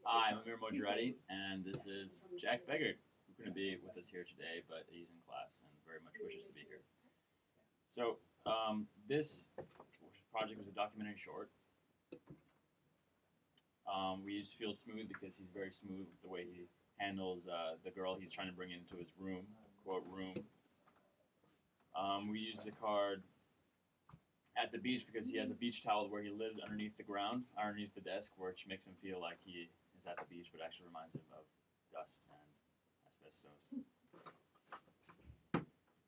Hi, I'm Amir Mojaretti, and this is Jack Beggart, who couldn't be with us here today, but he's in class and very much wishes to be here. So, this project was a documentary short. We just feel smooth because he's very smooth with the way he handles the girl he's trying to bring into his room, quote, room. We use the card at the beach because he has a beach towel where he lives underneath the ground, underneath the desk, which makes him feel like he is at the beach, but actually reminds him of dust and asbestos.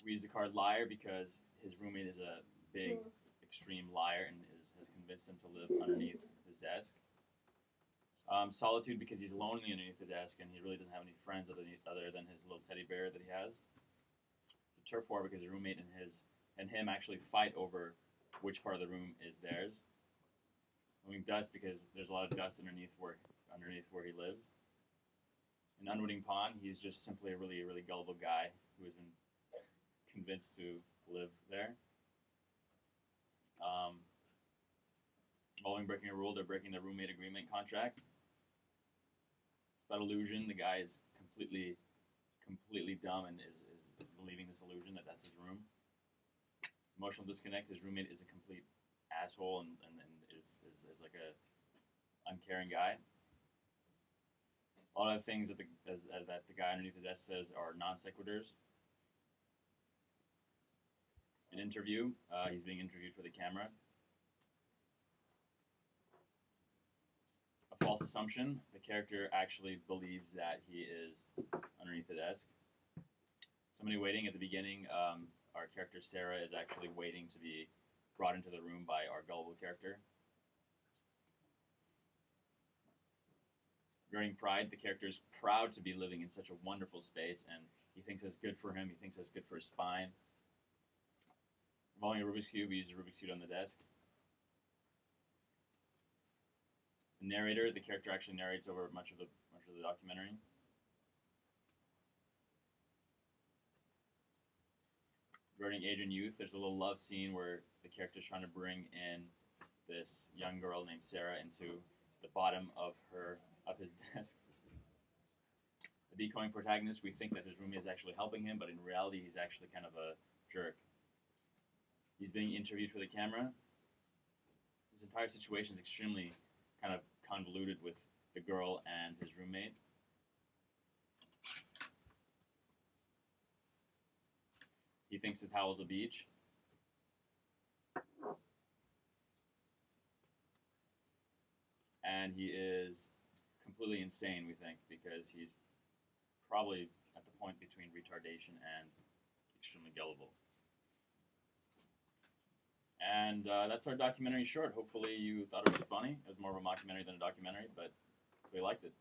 We use the card liar because his roommate is a big, extreme liar and has convinced him to live underneath his desk. Solitude because he's lonely underneath the desk and he really doesn't have any friends other than his little teddy bear that he has. It's a turf war because his roommate and him actually fight over which part of the room is theirs. Dust because there's a lot of dust underneath where he lives. In Unwitting Pawn, he's just simply a really, really gullible guy who has been convinced to live there. Involving breaking a rule, they're breaking the roommate agreement contract. It's about illusion. The guy is completely dumb and is believing this illusion that that's his room. Emotional disconnect. His roommate is a complete asshole and is like a uncaring guy. A lot of the things that the guy underneath the desk says are non sequiturs. An interview. He's being interviewed for the camera. A false assumption. The character actually believes that he is underneath the desk. Somebody waiting at the beginning. Our character Sarah is actually waiting to be brought into the room by our gullible character. Regarding pride, the character is proud to be living in such a wonderful space, and he thinks that's good for him. He thinks that's good for his spine. Involving a Rubik's Cube, we use a Rubik's Cube on the desk. The narrator, the character actually narrates over much of the documentary. Regarding age and youth, there's a little love scene where the character is trying to bring in this young girl named Sarah into the bottom of his desk. The decoying protagonist, we think that his roommate is actually helping him, but in reality, he's actually kind of a jerk. He's being interviewed for the camera. This entire situation is extremely kind of convoluted with the girl and his roommate. He thinks the towel's a beach. And he is completely insane, we think, because he's probably at the point between retardation and extremely gullible. And that's our documentary short. Hopefully you thought it was funny. It was more of a mockumentary than a documentary, but we liked it.